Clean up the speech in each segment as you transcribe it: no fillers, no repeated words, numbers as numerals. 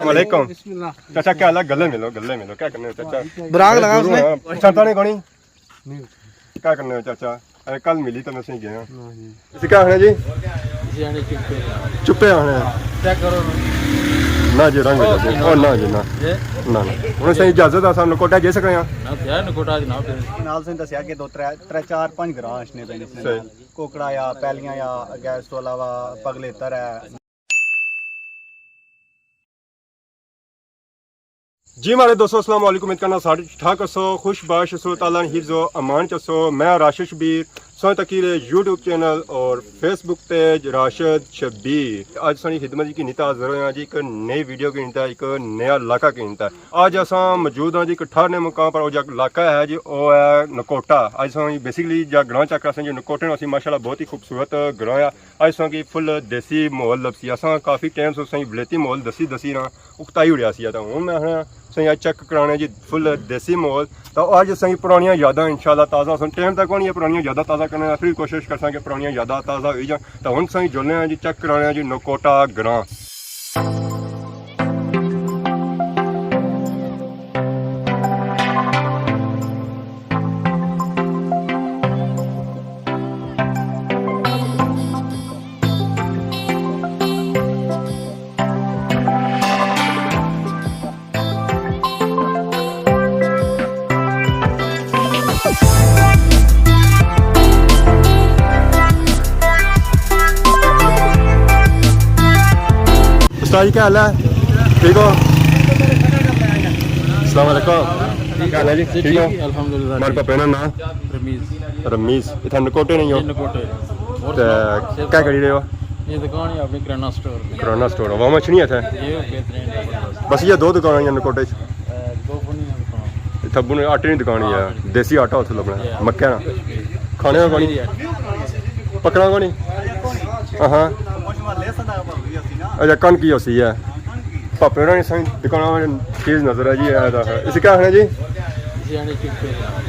वालेकुम चाचा, क्या हाल है? गले मिलो क्या करने हो चाचा? बराग लगा उसमें चाचा ने कौन क्या करने हो चाचा? अरे कल मिली तो मैं सही गया। इसे क्या है जी? चुप्पे आने चेक करो ना जी, रंग ओ ना जी ना ना उन्हें सही इजाजत है सामने नकोटा जे सकते हैं ना यार नकोटा जनाब नाल से दसिया कि 2 3 4 5 ग्रां असने पैने से कोकड़ा या पैलियां या गैस तो अलावा पगलेतर है। जी हमारे दोस्तों अस्सलाम वालेकुम। इतना साढ़े ठाक सो खुश बाश सो ताला हिफ्ज़ो अमान चसो। मैं राशिद शबीर सो तकीर यूट्यूब चैनल और फेसबुक पेज राशिद शबीर। आज सारी खिदमत की नीता हाजिर हुए जी, एक नई वीडियो की नीता, एक नया इलाका की नीता। आज असा मौजूद हाँ जी एक 18वें मुकाम पर। जो इलाका है जी वो है नकोटा। आज अस बेसिकली जो ग्रां चक रहे जो नकोटे असी माशाल्लाह बहुत ही खूबसूरत ग्रां है। आज असा की फुल देसी माहौल लभसी। असा काफ़ी टाइम से सही वलेती माहौल दसी ना उकताई उड़िया सी। तो हूँ मैं सही अज चेक कराने जी फुल देसी माहौल। तो अज सही पुरानियां यादां इंशाल्लाह ताज़ा सुन टाइम तक होनी है पुरानियां यादां ताज़ा करने फिर कोशिश कर सकें पुरानियां यादां ताज़ा हो जाए। तो हम सही जुड़ने जी चेक कराने जी नकोटा ग्रां। उस्ताद क्या हाल है? ठीक हो? अस्सलाम वालेकुम। क्या हाल है जी? ठीक हो? अल्हम्दुलिल्लाह। हमारे पापा ना नाम रमीज इतना नकोटे नहीं हो? क्या करी रहे हो? ये दुकान है अपनी किराना स्टोर वहाँ मछली है थे? ये बेहतरीन बस ये 2 दुकान है नकोटे दो फोन थब्बू ने आटे की दुकान ही है। देसी आटा उत्थे लभना मक्के ना खाने का कोनी पकड़ा कोनी। हाँ अच्छा कन की होसी है पापे ने सही दुकान चीज नजर है जी। इसे क्या है जी?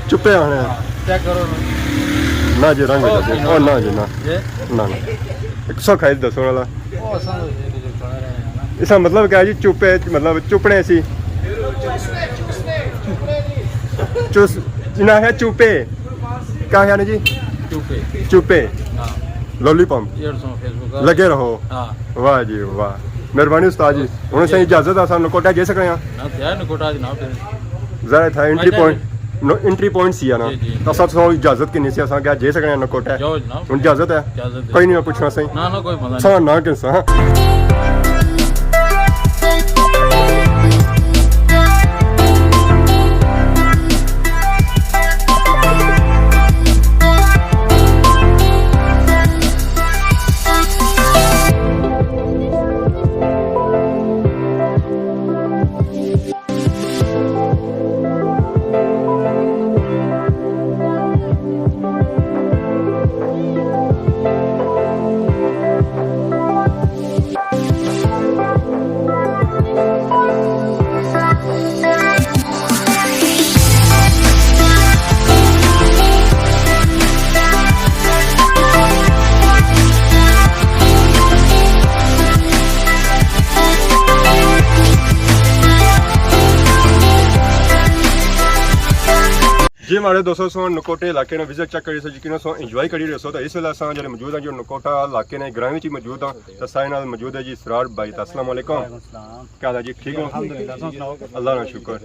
चुप्पे आने चेक करो ना जी, रंग ओ ना जी ना ना 100 खाई दसो वाला। इसका मतलब क्या है जी? चुप्पे मतलब चुपने सी चुस ना है चुप्पे क्या है जी? चुप्पे लॉलीपॉप लगे रहो। वाह जी वाह, मेहरबानी उस्ताद जी। उन्हें सही इजाजत है सामने नकोटा जे सकते हैं नकोटा जनाब जरा था एंट्री पॉइंट सी है ना तो सब सो इजाजत किन्नी सी असा क्या जे सकते हैं नकोटा हुन इजाजत है? कोई नहीं पूछना सही ना कोई बंदा सा ना किसा। जी हमारे दोस्तों सो नकोटे इलाके ने विजिट चेक करी यकीन सो इंजॉय करी रहे सो। तो इस वेले असां जो मौजूद हैं जो नकोटा इलाके ने ग्रां में मौजूद हाँ। तो सारे नाल मौजूद है जी इसरार भाई। अस्सलाम वालेकुम। क्या हाल है जी? ठीक हो? अल्लाह का शुक्र।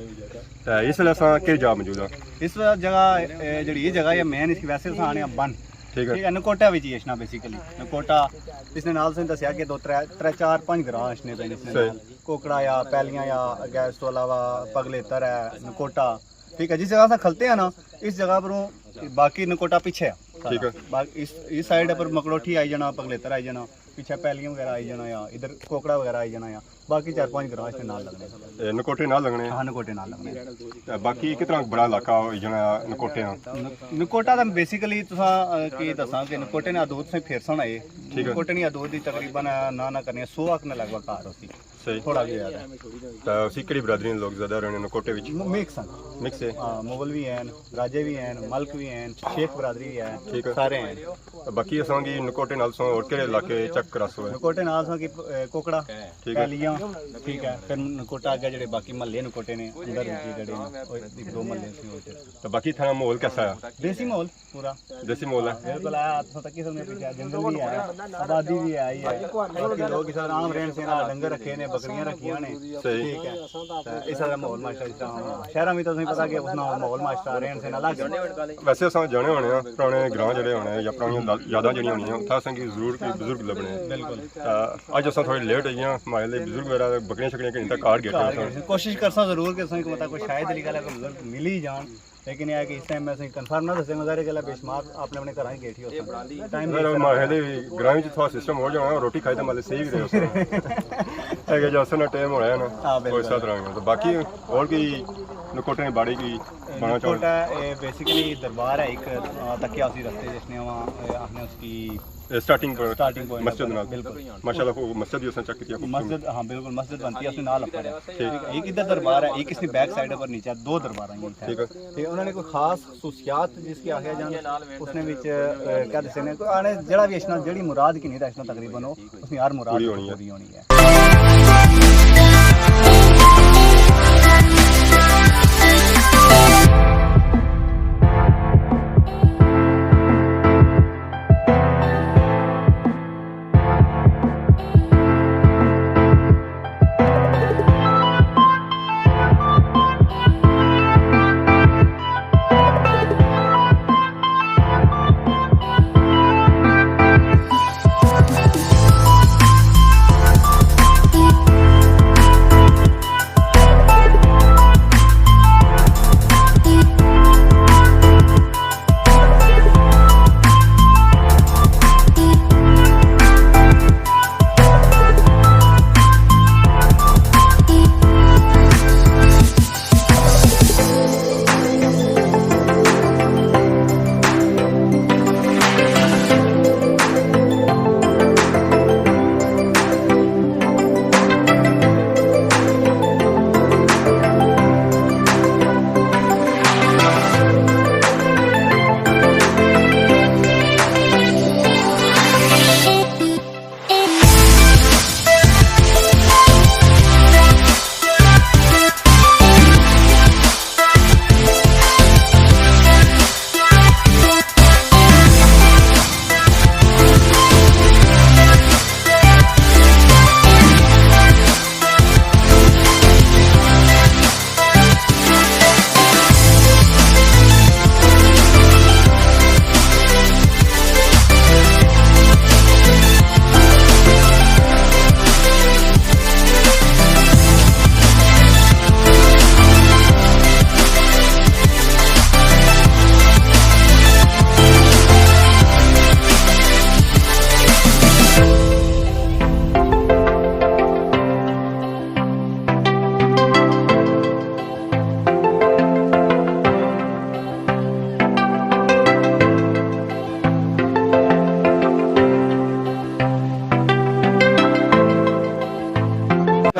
तो इस वेले असां किस जगह मौजूद हाँ? इस जगह जी जगह है मेन इसकी वैसे अस आने बन ठीक है नकोटा विच ही असना बेसिकली नकोटा इसने नाल से दसिया कि 2 3 4 5 ग्रां असने पैने इसने कोकड़ा या पैलियां या गैस तो अलावा पगलेतर है नकोटा। ठीक है, जिस जगह से खलते हैं ना इस जगह पर बाकी नकोटा पीछे है। ठीक है, इस साइड पर मकड़ोठी आई जाना पगलेतर आई जाना पीछे पैलियां वगैरह आई जाना या इधर कोकड़ा वगैरह आई जाना या बाकी 4 5 ग्रां इसके नाल लगने नकोटे नाल लगने। हाँ नकोटे नाल लगने। बाकी कितना बड़ा इलाका हो जना नकोटे नकोटा तो बेसिकली तुसा की दसा कि नकोटे ने अदूद से फेरसन आए। ठीक है, नकोटे ने अदूद दी तकरीबन ना करने 100 अक ने लगभग कार होती सही थोड़ा गया है तो सीकड़ी बरादरी लोग ज़्यादा रहने नकोटे विच मिक्स हैं मिक्स है हाँ मुगल भी हैं राजे भी हैं मलक भी हैं शेख बरादरी भी ठीक है है। सारे हैं तो बाकी असांगी नकोटे नाल सो और केड़े इलाके चेक करासो है नकोटे नाल सो की कोकड़ा ठीक है पैलियां ठीक है फिर नकोटा आगे जेडे बाकी महल्ले नकोटे ने अंदर जी जेडे एक दो महल्ले सी होते तो बाकी थाना माहौल कैसा है देसी माहौल पूरा देसी माहौल है बिल्कुल आया तो तक किस में पीछे जंगल भी है आबादी भी है ये बाकी लोग इस आराम रहन से ना डंगर रखे ने बकरियां रखियां ने सही ठीक है इस तरह माहौल मास्टर शहर में तो नहीं पता कि उसना माहौल मास्टर रहन से ना अलग वैसे असां जाने होने हैं पुराने ग्रां जेडे होने हैं या पुरानी यादां जेहड़ियां होनी हैं उत्थां असां की जरूर कोई बुजुर्ग लभने हैं बिल्कुल अज असां थोड़ी लेट आई हैं हमारे लिए बुजुर्ग वगैरह बकरियां शकरियां घंटे तक काट गए कोशिश करसा जरूर कि सही मतलब कोई शायद अली गल है कोई बुजुर्ग मिल ही जान लेकिन यह है कि इस टाइम में सही कंफर्म ना दसे मजारे गला बेशुमार आपने अपने घर ही गेठी होता टाइम हमारे ग्रां में थोड़ा सिस्टम हो जाना रोटी खाई तो माले सही भी रहे है कि जैसे ना टाइम हो रहा है ना कोई साथ रहेंगे तो बाकी और की नकोटे ने बाड़ी की बना चाहो नकोटा बेसिकली दरबार है एक तकिया उसी रास्ते जिसने वहाँ आपने उसकी स्टार्टिंग स्टार्टिंग पॉइंट मस्जिद नाल बिल्कुल माशाल्लाह को मस्जिद भी उसने चेक किया मस्जिद हाँ बिल्कुल मस्जिद बनती है उसने नाल अपर है ठीक है एक इधर दरबार है एक इसकी बैक साइड पर नीचे दो दरबार हैं ठीक है ते उन्होंने कोई खास खसूसियात जिसकी आखिया जान उसने विच क्या दसे ने कोई आने जड़ा भी इसना जड़ी मुराद की नहीं था इसना तकरीबन उसने हर मुराद पूरी होनी है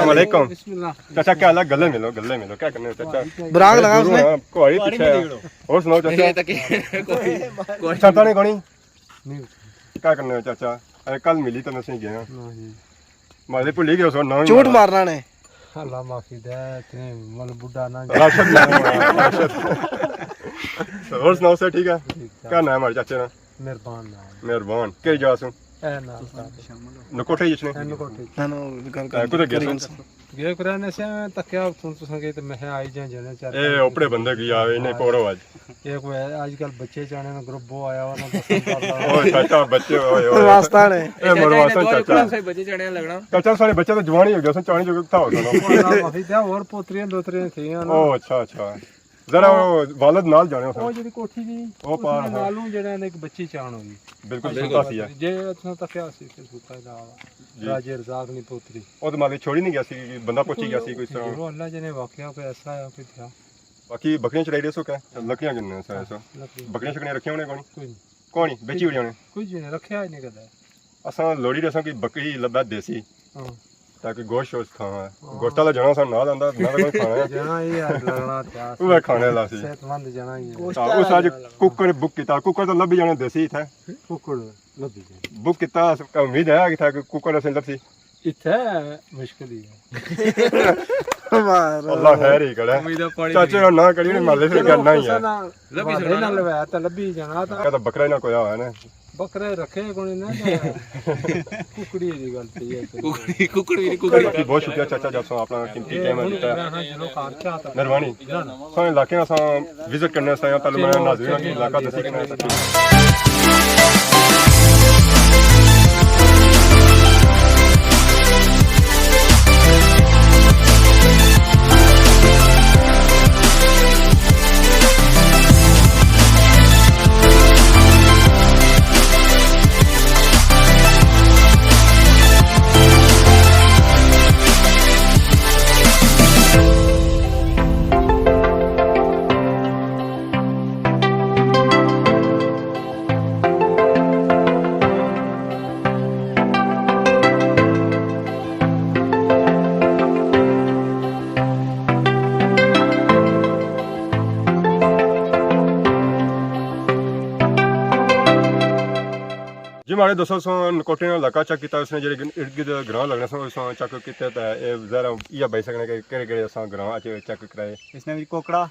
वालेकुम चाचा क्या हाल है गले मिलो क्या करने हो चाचा ब्राग लगा उसने कोई पीछे और सुनाओ चाचा चाचा ने कोनी क्या करने हो चाचा अरे कल मिली तो नसे गया मारे भुली गए सो ना झूठ मारना ने अल्लाह माफी दे इतने मन बुढ़ा ना राशिद और सुनाओ सर ठीक है क्या नाम है हमारे चाचे ना मेहरबान के जासू नकोटे जिसने नानो गल कर कुछ गया गे कराने से तकिया तुम संगे तो मैं आई जा जने चार ए ओपड़े बंदे की आवे इन्हें पोरो आज एक वो आजकल बच्चे जाने में ग्रुप वो आया हुआ ना ओए चाचा बच्चे ओए ओए वास्ता ने ए मरवासन चाचा बच्चे जाने लगना चाचा सारे बच्चे तो जवान ही हो गए सन चाणी जो था होता ना माफी दे और पोतरियां दोतरियां थी ना ओ अच्छा जरा वो वालद नाल जाने ਉਹ ਜਿਹੜੀ ਕੋਠੀ ਦੀ ਉਹ ਪਾਰ ਹੈ। ਨਾਲੋਂ ਜਿਹੜਾ ਨੇ ਇੱਕ ਬੱਚੀ ਚਾਣ ਹੋਈ बिल्कुल सुता सी है ਜੇ ਅਸਾਂ ਤੱਕਿਆ ਸੀ ਤੇ ਸੁੱਤਾ ਦਾ ਰਾਜੇ ਰਜ਼ਾਕ ਦੀ ਪੋਤਰੀ ਉਹ ਤਾਂ ਮਾਲੀ ਛੋੜੀ ਨਹੀਂ ਗਿਆ ਸੀ ਕਿ ਬੰਦਾ ਪੁੱਛੀ ਗਿਆ ਸੀ ਕੋਈ ਤਰ੍ਹਾਂ ਉਹ ਅੱਲਾ ਜਨੇ ਵਾਕਿਆ ਕੋਈ ਐਸਾ ਆ ਕੋਈ ਥਾ ਬਾਕੀ ਬੱਕਰੀਆਂ ਚੜਾਈ ਦੇ ਸੋ ਕਾ ਲੱਕੀਆਂ ਕਿੰਨੇ ਸਾ ਐਸਾ ਬੱਕਰੀਆਂ ਛਕਣੀਆਂ ਰੱਖੀਆਂ ਹੋਣੇ ਕੋਈ ਕੋਣੀ ਵੇਚੀ ਹੋਣੀ ਕੁਝ ਨਹੀਂ ਰੱਖਿਆ ਹੀ ਨਹੀਂ ਕਦੇ ਅਸਾਂ ਲੋੜੀ ਰਸਾਂ ਕੀ ਬੱਕਰੀ ਲੱਭਾ ਦੇਸੀ ਹਾਂ ताकि गोश्त शोश्त खाना है गोश्त वाला जाना सा ना आंदा ना कोई खाना है जाना ये लगना था वो खाने ला सी सेहतमंद जाना ही है उस आज कुकर बुक किया कुकर तो लभी जाने देसी था कुकड़ लभी बुक किया उम्मीद है कि था कि कुकर असें लभी इथे मुश्किल ही है अल्लाह खैर ही करे चाचे ना करी माले से करना ही है लभी ना लवाया तो लभी जाना था कहता बकरा ना कोया है ना बकरे रखे कोनी ना कुकड़ी दी गलती है कुकड़ी बहुत शुक्रिया चाचा जब सो अपना कीमती टाइम दिता मेहरबानी सोने इलाके ना विजिट करने से पहले मैं नाज़रीन की इलाका दसी करना जी हमारे दोस्तों सो नकोटे ने इलाका चेक किया उसने जेडे इर्द गिर्द ग्रां लगने सो उसने चेक किया तो ये जरा ये भाई सकने के केड़े असा ग्रां अच चेक कराए इसने भी कोकड़ा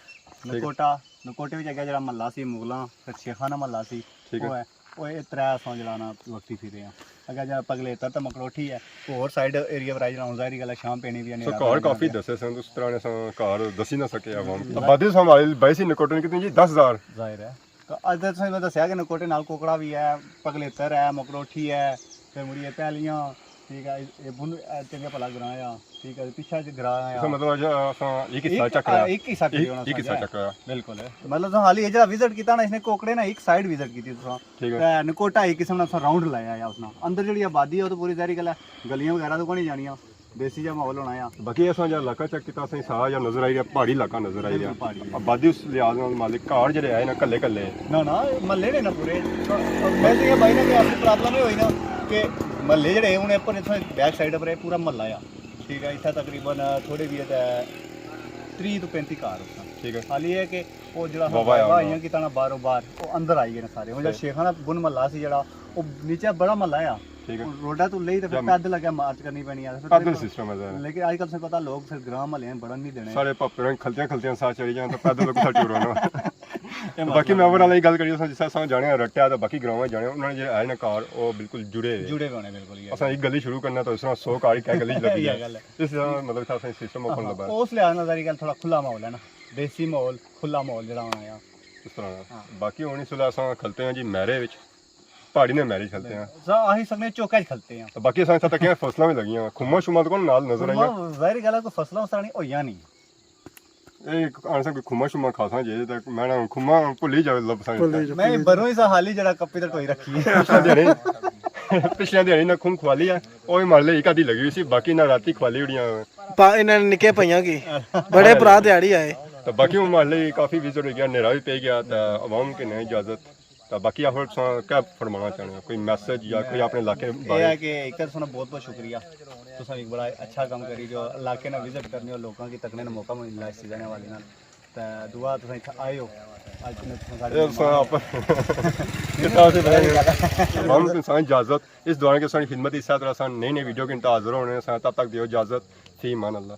नकोटा नकोटे भी जगह जरा महल्ला सी मुगला फिर शेखाना महल्ला सी ठीक है वो ये त्रै असां जलाना वक्ती फिरे हैं अगर जरा पगलेतर तो मकरोठी है और साइड एरिया पर जरा जाहिर गल शाम पेनी भी सो कार काफी दसे सन उस तरह ने सो कार दसी ना सके आवाम आबादी सो हमारी भाई सी नकोटे कितनी जी 10,000 जाहिर है तो अज मैं दसिया कि नकोटे नाल कोकड़ा भी है पगलेतर है मकरोठी है फिर मुड़िए पैलियां ठीक है ये बुन चंगे भला ग्रां आ ठीक है पीछे ग्रां आ सो मतलब एक ही साल चक्कर एक ही साल बिल्कुल मतलब तो हाल ही जरा विजिट किया ना इसने कोकड़े ना एक साइड विजिट की थी ठीक है नकोटा एक किस्म का राउंड लाया है उसने अंदर जी आबादी है तो पूरी जारी गल है गलियां वगैरह तो कोई जानिया देसी जा माहौल होना है बाकी असा जो इलाका चेक किया सही सारा या नजर आई पहाड़ी इलाका नजर आई आबादी उस लिहाज नाल मालिक कार जेडे आए ना कल्ले कल्ले ना ना महल्ले ने ना पूरे मैं तो ये भाई ना कि आपकी प्रॉब्लम ये हुई ना कि महल्ले जेडे उन्हें पर इथों बैक साइड पर पूरा महल्ला आ ठीक है इतना तकरीबन थोड़े भी 30 तो 35 कार ठीक है हाल ये है कि वो जो हवाइयां की तरह बारों बार वो अंदर आई गए सारे जो शेखाना बुन महल्ला सी जरा वो नीचे बड़ा महल्ला आ ठीक है रोडा तो ले तो फिर पैदल लगे मार्च करनी पैनी है पैदल सिस्टम है लेकिन आजकल से पता लोग फिर ग्राम महल्ले बढ़न नहीं देने सारे पापे खलते खलते साथ चली जाए तो पैदल लोग टूर होना बाकी मैं ओवरऑल ये गल करिए जिस तरह जाने रट्टिया तो बाकी ग्राम जाने उन्होंने जो आए ना कार वो बिल्कुल जुड़े होने बिल्कुल असा एक गली शुरू करना तो उस तरह 100 कार क्या गली लगी है इस तरह मतलब था सिस्टम ओपन लगा उस लिहाज नाल गल थोड़ा खुला माहौल है ना देसी माहौल खुला माहौल जड़ा होना है इस तरह बाकी होनी सुला असा खलते हैं जी मैरे विच पहाड़ी ने मैरी चलते हैं आही सकने चौका च खलते हैं तो बाकी असा तक फसलां भी लगी हैं खुम्मा शुमा तो नाल नजर आई जाहिर गल है कोई फसलां उसरानी होइयां नहीं एक आने से खुम्मा शुमा खासा जे तक मैं ना खुम्मा भुली जावे लब सा मैं बरों ही सा हाली जड़ा कप्पी ते टोई रखी है पिछले दिहाड़ी ना खुम खवाली है ओ मारले एक आधी लगी हुई सी बाकी ना राती खवाली उड़ियां इन्हां ने निके पईयां की बड़े भरा दिहाड़ी आए तो बाकी मारले काफी विजिट हो गया नेरा भी पे गया तो आवाम के नहीं इजाजत तो बाकी आप क्या फरमाना चाहते हैं कोई मैसेज या कोई अपने इलाके ये है कि एक तो सुना बहुत बहुत शुक्रिया तो एक बड़ा अच्छा काम करी जो इलाके ना विजिट करने और लोगों की तकने मौका मिला इस सीजन वाले ना तो दुआ तुम इतना आए हो आज इंसान इजाजत इस दौरान के सारी खिदमत इस तरह नई नई वीडियो के इंतजार होने तब तक दियो इजाजत फी मान अल्लाह।